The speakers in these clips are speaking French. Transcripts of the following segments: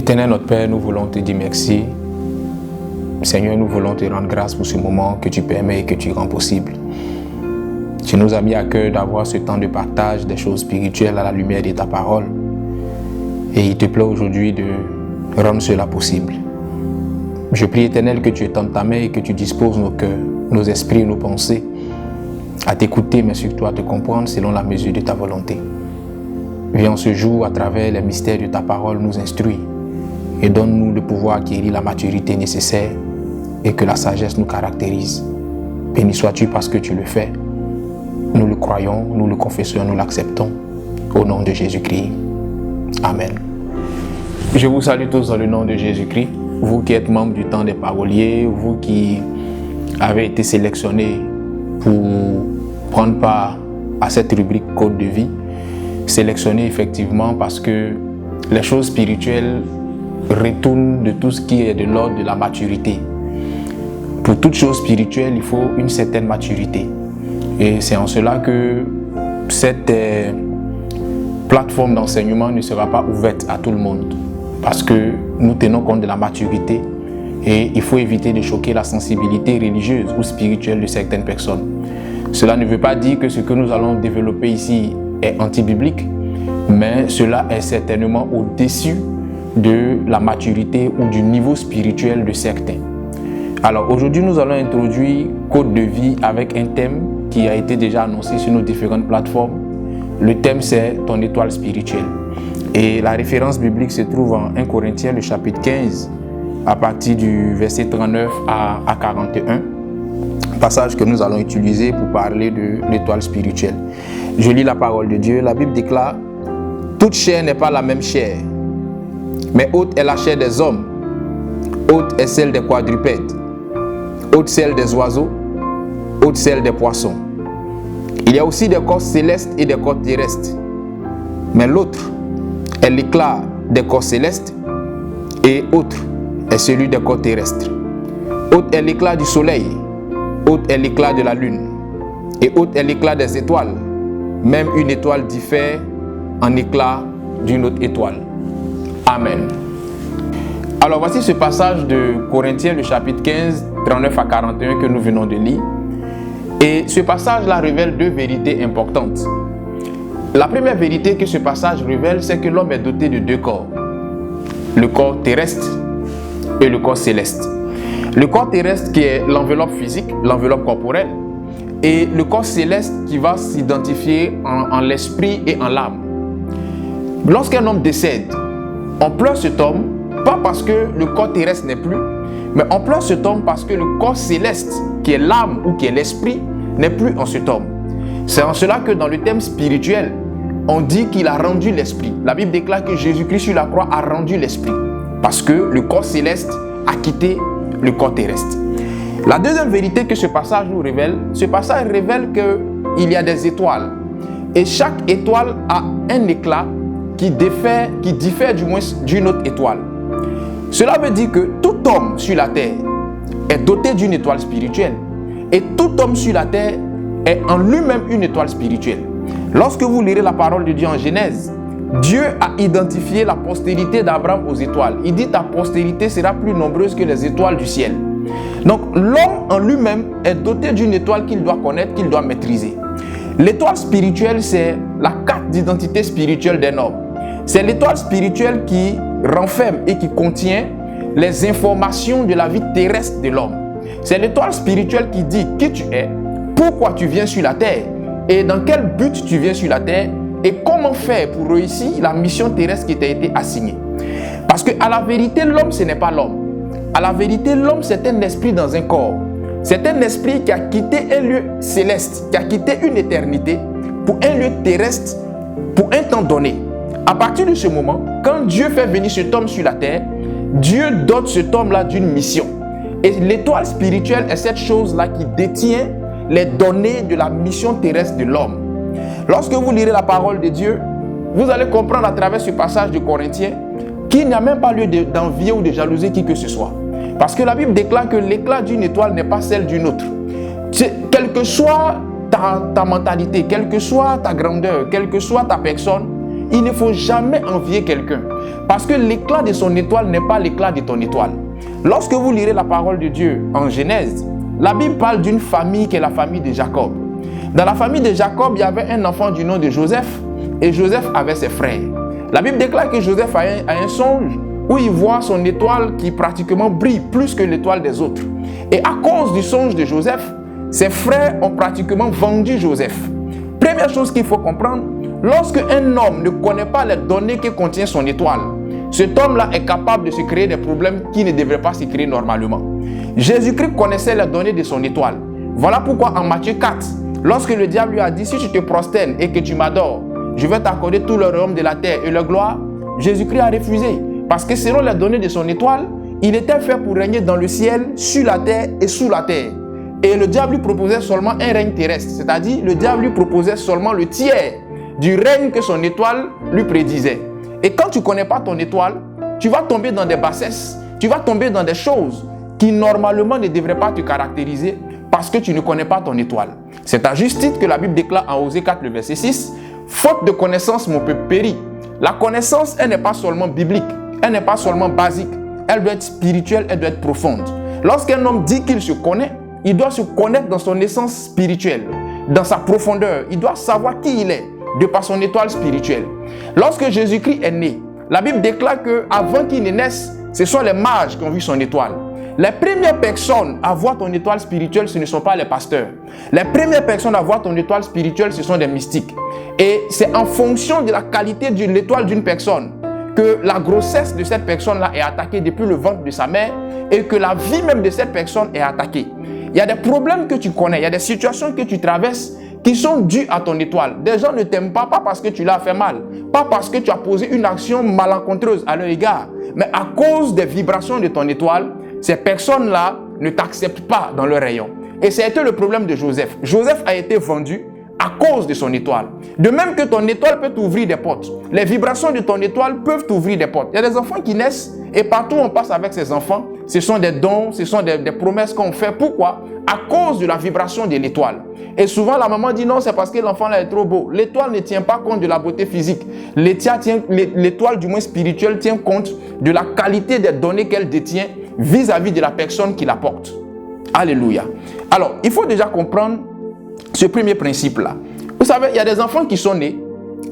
Éternel notre Père, nous voulons te dire merci. Seigneur, nous voulons te rendre grâce pour ce moment que tu permets et que tu rends possible. Tu nous as mis à cœur d'avoir ce temps de partage des choses spirituelles à la lumière de ta parole. Et il te plaît aujourd'hui de rendre cela possible. Je prie, Éternel, que tu étendes ta main et que tu disposes nos cœurs, nos esprits et nos pensées à t'écouter, mais surtout à te comprendre selon la mesure de ta volonté. Viens ce jour, à travers les mystères de ta parole, nous instruire et donne-nous le pouvoir acquérir la maturité nécessaire et que la sagesse nous caractérise. Béni sois-tu parce que tu le fais. Nous le croyons, nous le confessons, nous l'acceptons. Au nom de Jésus-Christ. Amen. Je vous salue tous dans le nom de Jésus-Christ. Vous qui êtes membres du temps des paroliers, vous qui avez été sélectionnés pour prendre part à cette rubrique Code de vie. Sélectionnés effectivement parce que les choses spirituelles retournent de tout ce qui est de l'ordre de la maturité. Pour toute chose spirituelle, il faut une certaine maturité. Et c'est en cela que cette plateforme d'enseignement ne sera pas ouverte à tout le monde. Parce que nous tenons compte de la maturité et il faut éviter de choquer la sensibilité religieuse ou spirituelle de certaines personnes. Cela ne veut pas dire que ce que nous allons développer ici est anti-biblique, mais cela est certainement au-dessus de la maturité ou du niveau spirituel de certains. Alors aujourd'hui, nous allons introduire Code de vie avec un thème qui a été déjà annoncé sur nos différentes plateformes. Le thème, c'est ton étoile spirituelle. Et la référence biblique se trouve en 1 Corinthiens, le chapitre 15, à partir du verset 39 à 41. Passage que nous allons utiliser pour parler de l'étoile spirituelle. Je lis la parole de Dieu. La Bible déclare: toute chair n'est pas la même chair, mais haute est la chair des hommes, haute est celle des quadrupèdes, haute celle des oiseaux, haute celle des poissons. Il y a aussi des corps célestes et des corps terrestres, mais l'autre est l'éclat des corps célestes et autre est celui des corps terrestres. Haute est l'éclat du soleil, haute est l'éclat de la lune et haute est l'éclat des étoiles. Même une étoile diffère en éclat d'une autre étoile. Amen. Alors voici ce passage de Corinthiens, le chapitre 15, 39 à 41 que nous venons de lire. Et ce passage-là révèle deux vérités importantes. La première vérité que ce passage révèle, c'est que l'homme est doté de deux corps. Le corps terrestre et le corps céleste. Le corps terrestre qui est l'enveloppe physique, l'enveloppe corporelle, et le corps céleste qui va s'identifier en l'esprit et en l'âme. Lorsqu'un homme décède, on pleure cet homme, pas parce que le corps terrestre n'est plus, mais on pleure cet homme parce que le corps céleste, qui est l'âme ou qui est l'esprit, n'est plus en cet homme. C'est en cela que dans le thème spirituel, on dit qu'il a rendu l'esprit. La Bible déclare que Jésus-Christ sur la croix a rendu l'esprit, parce que le corps céleste a quitté le corps terrestre. La deuxième vérité que ce passage nous révèle, ce passage révèle qu'il y a des étoiles. Et chaque étoile a un éclat qui diffère du moins d'une autre étoile. Cela veut dire que tout homme sur la terre est doté d'une étoile spirituelle. Et tout homme sur la terre est en lui-même une étoile spirituelle. Lorsque vous lirez la parole de Dieu en Genèse, Dieu a identifié la postérité d'Abraham aux étoiles. Il dit: ta postérité sera plus nombreuse que les étoiles du ciel. Donc l'homme en lui-même est doté d'une étoile qu'il doit connaître, qu'il doit maîtriser. L'étoile spirituelle, c'est la carte d'identité spirituelle d'un homme. C'est l'étoile spirituelle qui renferme et qui contient les informations de la vie terrestre de l'homme. C'est l'étoile spirituelle qui dit qui tu es, pourquoi tu viens sur la terre et dans quel but tu viens sur la terre et comment faire pour réussir la mission terrestre qui t'a été assignée. Parce qu'à la vérité, l'homme, ce n'est pas l'homme. À la vérité, l'homme, c'est un esprit dans un corps. C'est un esprit qui a quitté un lieu céleste, qui a quitté une éternité pour un lieu terrestre, pour un temps donné. À partir de ce moment, quand Dieu fait venir cet homme sur la terre, Dieu dote cet homme-là d'une mission. Et l'étoile spirituelle est cette chose-là qui détient les données de la mission terrestre de l'homme. Lorsque vous lirez la parole de Dieu, vous allez comprendre à travers ce passage de Corinthiens qu'il n'y a même pas lieu d'envier ou de jalouser qui que ce soit. Parce que la Bible déclare que l'éclat d'une étoile n'est pas celle d'une autre. Quelle que soit ta mentalité, quelle que soit ta grandeur, quelle que soit ta personne, il ne faut jamais envier quelqu'un. Parce que l'éclat de son étoile n'est pas l'éclat de ton étoile. Lorsque vous lirez la parole de Dieu en Genèse, la Bible parle d'une famille qui est la famille de Jacob. Dans la famille de Jacob, il y avait un enfant du nom de Joseph, et Joseph avait ses frères. La Bible déclare que Joseph a un songe où il voit son étoile qui pratiquement brille plus que l'étoile des autres. Et à cause du songe de Joseph, ses frères ont pratiquement vendu Joseph. Première chose qu'il faut comprendre, lorsque un homme ne connaît pas les données que contient son étoile, cet homme-là est capable de se créer des problèmes qui ne devraient pas se créer normalement. Jésus-Christ connaissait les données de son étoile. Voilà pourquoi en Matthieu 4, lorsque le diable lui a dit « Si tu te prosternes et que tu m'adores, je vais t'accorder tout le royaume de la terre et leur gloire », Jésus-Christ a refusé. Parce que selon les données de son étoile, il était fait pour régner dans le ciel, sur la terre et sous la terre. Et le diable lui proposait seulement un règne terrestre. C'est-à-dire, le diable lui proposait seulement le tiers du règne que son étoile lui prédisait. Et quand tu ne connais pas ton étoile, tu vas tomber dans des bassesses, tu vas tomber dans des choses qui normalement ne devraient pas te caractériser parce que tu ne connais pas ton étoile. C'est à juste titre que la Bible déclare en Osée 4, le verset 6, « Faute de connaissance, mon peuple périt ». La connaissance, elle n'est pas seulement biblique, elle n'est pas seulement basique, elle doit être spirituelle, elle doit être profonde. Lorsqu'un homme dit qu'il se connaît, il doit se connaître dans son essence spirituelle, dans sa profondeur. Il doit savoir qui il est, de par son étoile spirituelle. Lorsque Jésus-Christ est né, la Bible déclare qu'avant qu'il ne naisse, ce sont les mages qui ont vu son étoile. Les premières personnes à voir ton étoile spirituelle, ce ne sont pas les pasteurs. Les premières personnes à voir ton étoile spirituelle, ce sont des mystiques. Et c'est en fonction de la qualité de l'étoile d'une personne que la grossesse de cette personne-là est attaquée depuis le ventre de sa mère et que la vie même de cette personne est attaquée. Il y a des problèmes que tu connais, il y a des situations que tu traverses qui sont dues à ton étoile. Des gens ne t'aiment pas parce que tu l'as fait mal, pas parce que tu as posé une action malencontreuse à leur égard, mais à cause des vibrations de ton étoile, ces personnes-là ne t'acceptent pas dans leur rayon. Et c'était le problème de Joseph. Joseph a été vendu à cause de son étoile. De même que ton étoile peut t'ouvrir des portes. Les vibrations de ton étoile peuvent t'ouvrir des portes. Il y a des enfants qui naissent et partout où on passe avec ces enfants, ce sont des dons, ce sont des promesses qu'on fait. Pourquoi? À cause de la vibration de l'étoile. Et souvent la maman dit non, c'est parce que l'enfant là est trop beau. L'étoile ne tient pas compte de la beauté physique. L'étoile du moins spirituelle tient compte de la qualité des données qu'elle détient vis-à-vis de la personne qui la porte. Alléluia. Alors, il faut déjà comprendre ce premier principe-là. Vous savez, il y a des enfants qui sont nés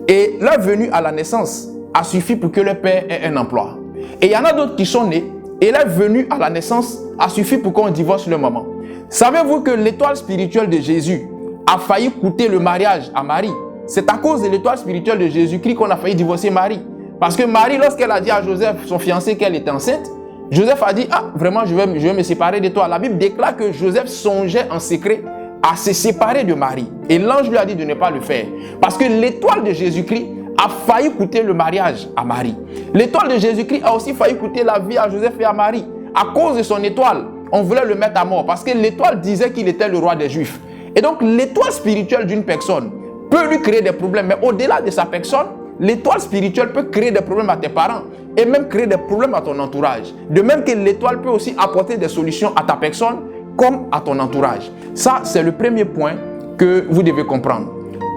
et leur venue à la naissance a suffi pour que le père ait un emploi. Et il y en a d'autres qui sont nés et leur venue à la naissance a suffi pour qu'on divorce leur maman. Savez-vous que l'étoile spirituelle de Jésus a failli coûter le mariage à Marie? C'est à cause de l'étoile spirituelle de Jésus-Christ qu'on a failli divorcer Marie. Parce que Marie, lorsqu'elle a dit à Joseph, son fiancé, qu'elle était enceinte, Joseph a dit, ah, vraiment, je vais me séparer de toi. La Bible déclare que Joseph songeait en secret à se séparer de Marie. Et l'ange lui a dit de ne pas le faire. Parce que l'étoile de Jésus-Christ a failli coûter le mariage à Marie. L'étoile de Jésus-Christ a aussi failli coûter la vie à Joseph et à Marie. À cause de son étoile, on voulait le mettre à mort. Parce que l'étoile disait qu'il était le roi des Juifs. Et donc, l'étoile spirituelle d'une personne peut lui créer des problèmes. Mais au-delà de sa personne, l'étoile spirituelle peut créer des problèmes à tes parents et même créer des problèmes à ton entourage. De même que l'étoile peut aussi apporter des solutions à ta personne comme à ton entourage. Ça, c'est le premier point que vous devez comprendre.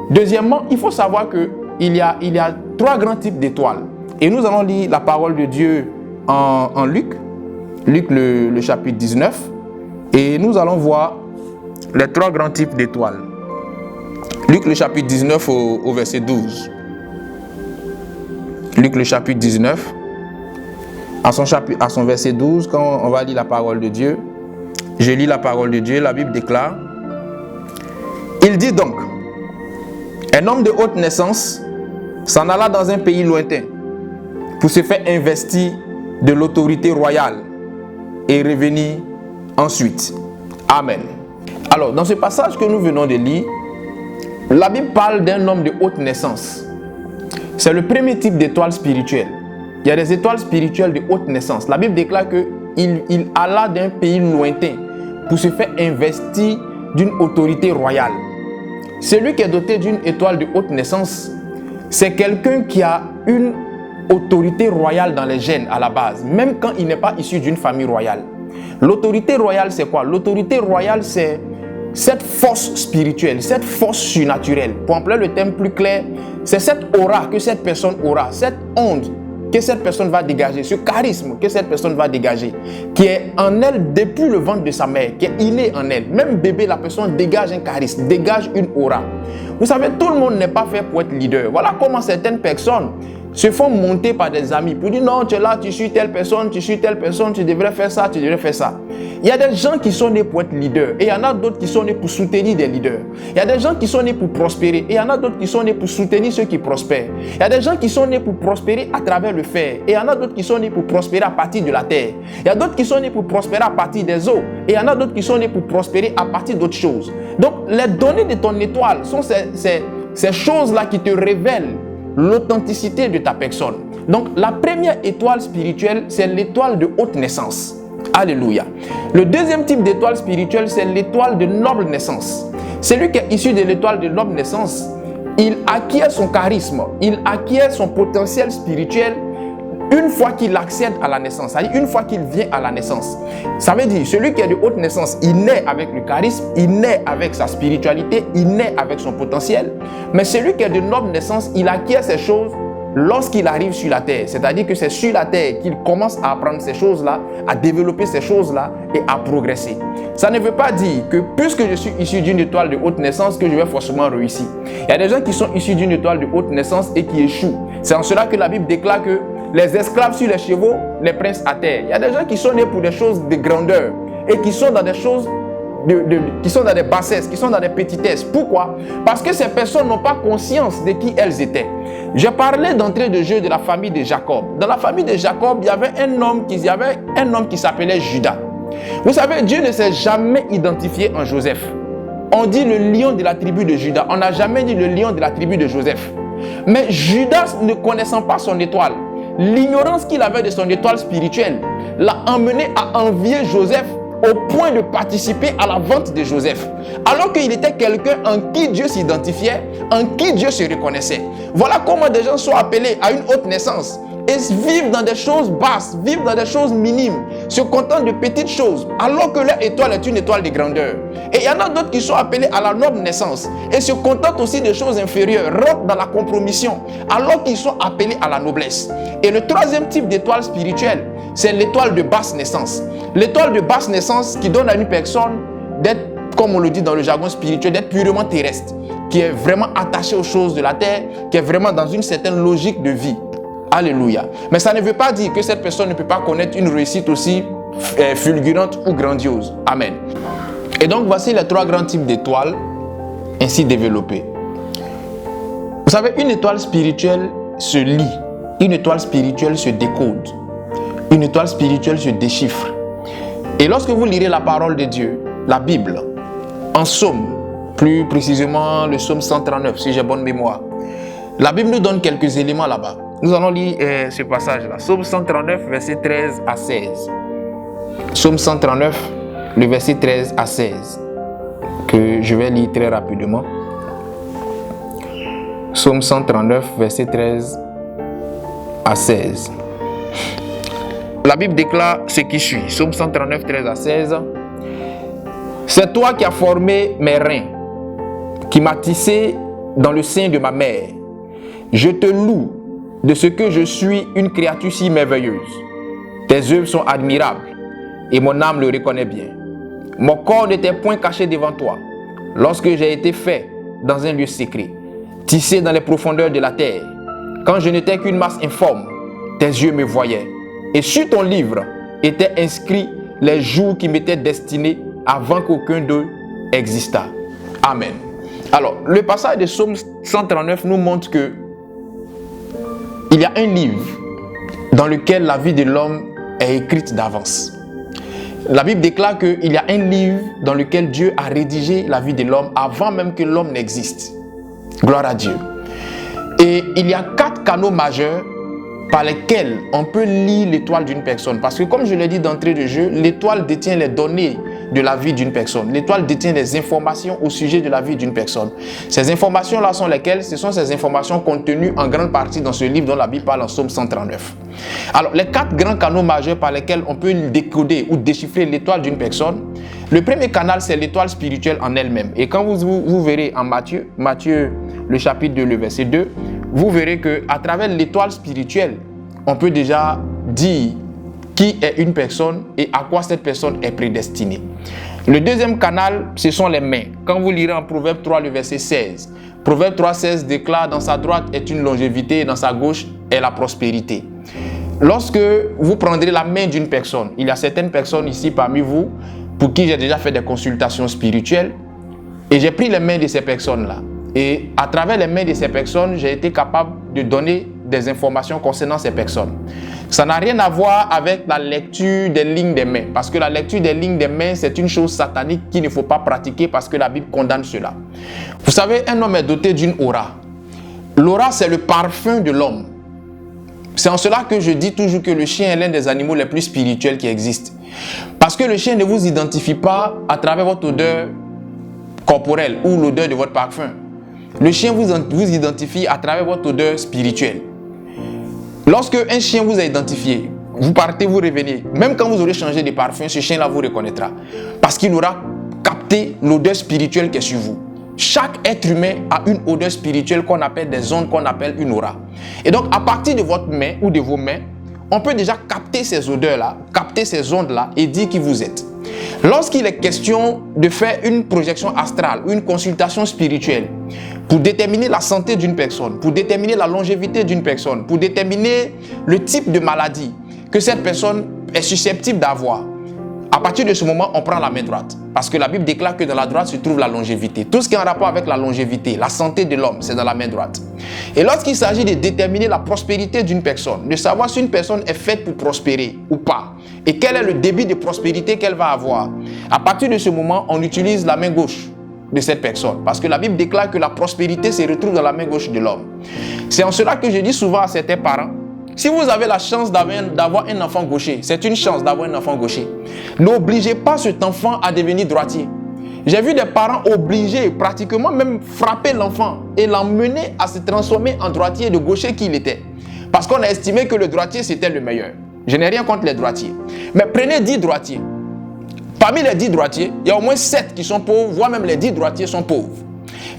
Deuxièmement, il faut savoir qu'il y a trois grands types d'étoiles. Et nous allons lire la parole de Dieu en Luc. Luc le chapitre 19. Et nous allons voir les trois grands types d'étoiles. Luc le chapitre 19 au verset 12. Luc le chapitre 19, à son verset 12, quand on va lire la parole de Dieu, je lis la parole de Dieu, la Bible déclare, il dit donc, un homme de haute naissance s'en alla dans un pays lointain pour se faire investir de l'autorité royale et revenir ensuite. Amen. Alors, dans ce passage que nous venons de lire, la Bible parle d'un homme de haute naissance. C'est le premier type d'étoile spirituelle. Il y a des étoiles spirituelles de haute naissance. La Bible déclare qu'il alla d'un pays lointain pour se faire investir d'une autorité royale. Celui qui est doté d'une étoile de haute naissance, c'est quelqu'un qui a une autorité royale dans les gènes à la base, même quand il n'est pas issu d'une famille royale. L'autorité royale, c'est quoi? L'autorité royale, c'est cette force spirituelle, cette force surnaturelle. Pour employer le terme plus clair, c'est cette aura que cette personne aura, cette onde que cette personne va dégager, ce charisme que cette personne va dégager, qui est en elle depuis le ventre de sa mère, qui est inné en elle. Même bébé, la personne dégage un charisme, dégage une aura. Vous savez, tout le monde n'est pas fait pour être leader. Voilà comment certaines personnes se font monter par des amis pour dire non, tu es là, tu suis telle personne, tu devrais faire ça, tu devrais faire ça. Il y a des gens qui sont nés pour être leaders et il y en a d'autres qui sont nés pour soutenir des leaders. Il y a des gens qui sont nés pour prospérer et il y en a d'autres qui sont nés pour soutenir ceux qui prospèrent. Il y a des gens qui sont nés pour prospérer à travers le fer et il y en a d'autres qui sont nés pour prospérer à partir de la terre. Il y a d'autres qui sont nés pour prospérer à partir des eaux et il y en a d'autres qui sont nés pour prospérer à partir d'autres choses. Donc les données de ton étoile sont ces choses-là qui te révèlent l'authenticité de ta personne. Donc la première étoile spirituelle, c'est l'étoile de haute naissance. Alléluia. Le deuxième type d'étoile spirituelle, c'est l'étoile de noble naissance. Celui qui est issu de l'étoile de noble naissance, il acquiert son charisme, il acquiert son potentiel spirituel une fois qu'il accède à la naissance, c'est-à-dire une fois qu'il vient à la naissance. Ça veut dire, celui qui est de haute naissance, il naît avec le charisme, il naît avec sa spiritualité, il naît avec son potentiel. Mais celui qui est de noble naissance, il acquiert ces choses lorsqu'il arrive sur la terre. C'est-à-dire que c'est sur la terre qu'il commence à apprendre ces choses-là, à développer ces choses-là et à progresser. Ça ne veut pas dire que puisque je suis issu d'une étoile de haute naissance, que je vais forcément réussir. Il y a des gens qui sont issus d'une étoile de haute naissance et qui échouent. C'est en cela que la Bible déclare que les esclaves sur les chevaux, les princes à terre. Il y a des gens qui sont nés pour des choses de grandeur et qui sont dans des choses, qui sont dans des bassesses, qui sont dans des petitesses. Pourquoi? Parce que ces personnes n'ont pas conscience de qui elles étaient. Je parlais d'entrée de jeu de la famille de Jacob. Dans la famille de Jacob, il y avait un homme qui s'appelait Judas. Vous savez, Dieu ne s'est jamais identifié en Joseph. On dit le lion de la tribu de Judas. On n'a jamais dit le lion de la tribu de Joseph. Mais Judas, ne connaissant pas son étoile, l'ignorance qu'il avait de son étoile spirituelle l'a emmené à envier Joseph au point de participer à la vente de Joseph. Alors qu'il était quelqu'un en qui Dieu s'identifiait, en qui Dieu se reconnaissait. Voilà comment des gens sont appelés à une haute naissance et vivent dans des choses basses, vivent dans des choses minimes, se contentent de petites choses, alors que leur étoile est une étoile de grandeur. Et il y en a d'autres qui sont appelés à la noble naissance et se contentent aussi de choses inférieures, rentrent dans la compromission, alors qu'ils sont appelés à la noblesse. Et le troisième type d'étoile spirituelle, c'est l'étoile de basse naissance. L'étoile de basse naissance qui donne à une personne d'être, comme on le dit dans le jargon spirituel, d'être purement terrestre, qui est vraiment attachée aux choses de la terre, qui est vraiment dans une certaine logique de vie. Alléluia. Mais ça ne veut pas dire que cette personne ne peut pas connaître une réussite aussi fulgurante ou grandiose. Amen. Et donc voici les trois grands types d'étoiles ainsi développées. Vous savez, une étoile spirituelle se lit, une étoile spirituelle se décode, une étoile spirituelle se déchiffre. Et lorsque vous lirez la parole de Dieu, la Bible, en psaume, plus précisément le psaume 139, si j'ai bonne mémoire, la Bible nous donne quelques éléments là-bas. Nous allons lire ce passage-là. Psaume 139, verset 13 à 16. Psaume 139, le verset 13 à 16, que je vais lire très rapidement. Psaume 139, verset 13 à 16. La Bible déclare ce qui suit. Psaume 139, 13 à 16. C'est toi qui as formé mes reins, qui m'as tissé dans le sein de ma mère. Je te loue de ce que je suis une créature si merveilleuse. Tes œuvres sont admirables et mon âme le reconnaît bien. Mon corps n'était point caché devant toi lorsque j'ai été fait dans un lieu secret, tissé dans les profondeurs de la terre. Quand je n'étais qu'une masse informe, tes yeux me voyaient. Et sur ton livre étaient inscrits les jours qui m'étaient destinés avant qu'aucun d'eux existât. Amen. Alors, le passage de Psaume 139 nous montre que il y a un livre dans lequel la vie de l'homme est écrite d'avance. La Bible déclare qu'il y a un livre dans lequel Dieu a rédigé la vie de l'homme avant même que l'homme n'existe. Gloire à Dieu. Et il y a 4 canaux majeurs par lesquels on peut lire l'étoile d'une personne. Parce que comme je l'ai dit d'entrée de jeu, l'étoile détient les données de la vie d'une personne. L'étoile détient des informations au sujet de la vie d'une personne. Ces informations-là sont lesquelles? Ce sont ces informations contenues en grande partie dans ce livre dont la Bible parle en Psaume 139. Alors, les 4 grands canaux majeurs par lesquels on peut décoder ou déchiffrer l'étoile d'une personne. Le premier canal, c'est l'étoile spirituelle en elle-même. Et quand vous verrez en Matthieu, le chapitre 2, le verset 2, vous verrez qu'à travers l'étoile spirituelle, on peut déjà dire qui est une personne et à quoi cette personne est prédestinée. Le deuxième canal, ce sont les mains. Quand vous lirez en Proverbe 3, le verset 16, Proverbe 3, 16 déclare: dans sa droite est une longévité et dans sa gauche est la prospérité. Lorsque vous prendrez la main d'une personne, il y a certaines personnes ici parmi vous pour qui j'ai déjà fait des consultations spirituelles et j'ai pris les mains de ces personnes-là. Et à travers les mains de ces personnes, j'ai été capable de donner des informations concernant ces personnes. Ça n'a rien à voir avec la lecture des lignes des mains, parce que la lecture des lignes des mains, c'est une chose satanique qu'il ne faut pas pratiquer parce que la Bible condamne cela. Vous savez, un homme est doté d'une aura. L'aura, c'est le parfum de l'homme. C'est en cela que je dis toujours que le chien est l'un des animaux les plus spirituels qui existent. Parce que le chien ne vous identifie pas à travers votre odeur corporelle ou l'odeur de votre parfum. Le chien vous identifie à travers votre odeur spirituelle. Lorsque un chien vous a identifié, vous partez, vous revenez, même quand vous aurez changé de parfum, ce chien-là vous reconnaîtra. Parce qu'il aura capté l'odeur spirituelle qui est sur vous. Chaque être humain a une odeur spirituelle qu'on appelle des ondes, qu'on appelle une aura. Et donc, à partir de votre main ou de vos mains, on peut déjà capter ces odeurs-là, capter ces ondes-là et dire qui vous êtes. Lorsqu'il est question de faire une projection astrale ou une consultation spirituelle pour déterminer la santé d'une personne, pour déterminer la longévité d'une personne, pour déterminer le type de maladie que cette personne est susceptible d'avoir, à partir de ce moment, on prend la main droite. Parce que la Bible déclare que dans la droite se trouve la longévité. Tout ce qui est en rapport avec la longévité, la santé de l'homme, c'est dans la main droite. Et lorsqu'il s'agit de déterminer la prospérité d'une personne, de savoir si une personne est faite pour prospérer ou pas, et quel est le débit de prospérité qu'elle va avoir, à partir de ce moment, on utilise la main gauche de cette personne. Parce que la Bible déclare que la prospérité se retrouve dans la main gauche de l'homme. C'est en cela que je dis souvent à certains parents, si vous avez la chance d'avoir un enfant gaucher, c'est une chance d'avoir un enfant gaucher. N'obligez pas cet enfant à devenir droitier. J'ai vu des parents obligés, pratiquement même frapper l'enfant et l'emmener à se transformer en droitier de gaucher qu'il était. Parce qu'on a estimé que le droitier c'était le meilleur. Je n'ai rien contre les droitiers. Mais prenez 10 droitiers. Parmi les 10 droitiers, il y a au moins 7 qui sont pauvres, voire même les 10 droitiers sont pauvres.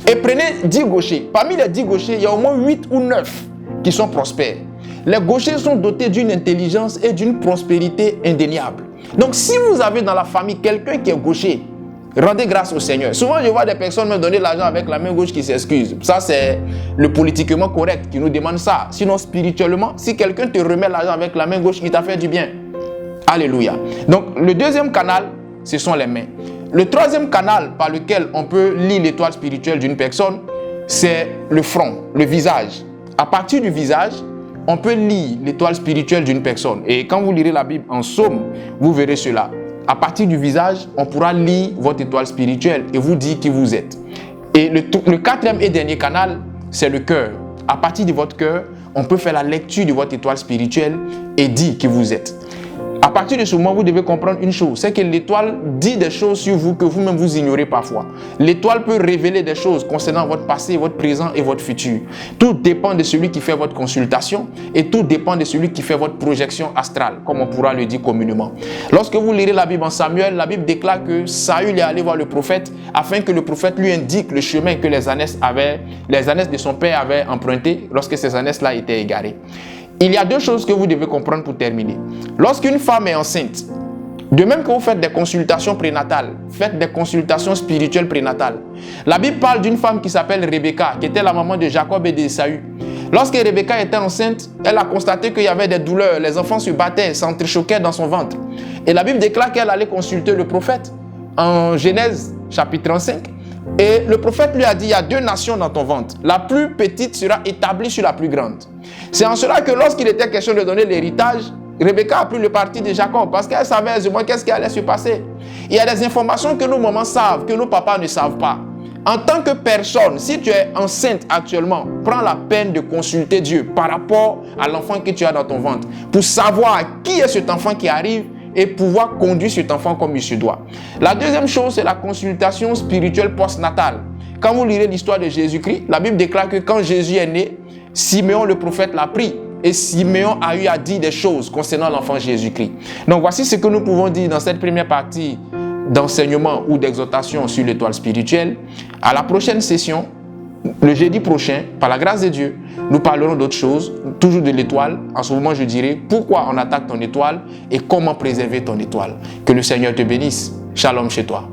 Et prenez 10 gauchers. Parmi les 10 gauchers, il y a au moins 8 ou 9 qui sont prospères. Les gauchers sont dotés d'une intelligence et d'une prospérité indéniable. Donc si vous avez dans la famille quelqu'un qui est gaucher, rendez grâce au Seigneur. Souvent je vois des personnes me donner l'argent avec la main gauche qui s'excusent. Ça c'est le politiquement correct qui nous demande ça. Sinon spirituellement, si quelqu'un te remet l'argent avec la main gauche, il t'a fait du bien. Alléluia. Donc le deuxième canal, ce sont les mains. Le troisième canal par lequel on peut lire l'étoile spirituelle d'une personne, c'est le front, le visage. À partir du visage, on peut lire l'étoile spirituelle d'une personne. Et quand vous lirez la Bible en Psaume, vous verrez cela. À partir du visage, on pourra lire votre étoile spirituelle et vous dire qui vous êtes. Et le quatrième et dernier canal, c'est le cœur. À partir de votre cœur, on peut faire la lecture de votre étoile spirituelle et dire qui vous êtes. À partir de ce moment, vous devez comprendre une chose, c'est que l'étoile dit des choses sur vous que vous-même vous ignorez parfois. L'étoile peut révéler des choses concernant votre passé, votre présent et votre futur. Tout dépend de celui qui fait votre consultation et tout dépend de celui qui fait votre projection astrale, comme on pourra le dire communément. Lorsque vous lirez la Bible en Samuel, la Bible déclare que Saül est allé voir le prophète afin que le prophète lui indique le chemin que les ânesses de son père avaient emprunté lorsque ces ânesses-là étaient égarées. Il y a deux choses que vous devez comprendre pour terminer. Lorsqu'une femme est enceinte, de même que vous faites des consultations prénatales, faites des consultations spirituelles prénatales. La Bible parle d'une femme qui s'appelle Rebecca, qui était la maman de Jacob et d'Ésaü. Lorsque Rebecca était enceinte, elle a constaté qu'il y avait des douleurs, les enfants se battaient, s'entrechoquaient dans son ventre. Et la Bible déclare qu'elle allait consulter le prophète en Genèse chapitre 35. Et le prophète lui a dit, il y a 2 nations dans ton ventre. La plus petite sera établie sur la plus grande. C'est en cela que lorsqu'il était question de donner l'héritage, Rebecca a pris le parti de Jacob parce qu'elle savait aisément qu'est-ce qui allait se passer. Il y a des informations que nos mamans savent, que nos papas ne savent pas. En tant que personne, si tu es enceinte actuellement, prends la peine de consulter Dieu par rapport à l'enfant que tu as dans ton ventre pour savoir qui est cet enfant qui arrive et pouvoir conduire cet enfant comme il se doit. La deuxième chose, c'est la consultation spirituelle postnatale. Quand vous lirez l'histoire de Jésus-Christ, la Bible déclare que quand Jésus est né, Siméon le prophète l'a pris. Et Siméon a eu à dire des choses concernant l'enfant Jésus-Christ. Donc voici ce que nous pouvons dire dans cette première partie d'enseignement ou d'exhortation sur l'étoile spirituelle. À la prochaine session, Le jeudi prochain, par la grâce de Dieu, nous parlerons d'autres choses, toujours de l'étoile. En ce moment, je dirai pourquoi on attaque ton étoile et comment préserver ton étoile. Que le Seigneur te bénisse. Shalom chez toi.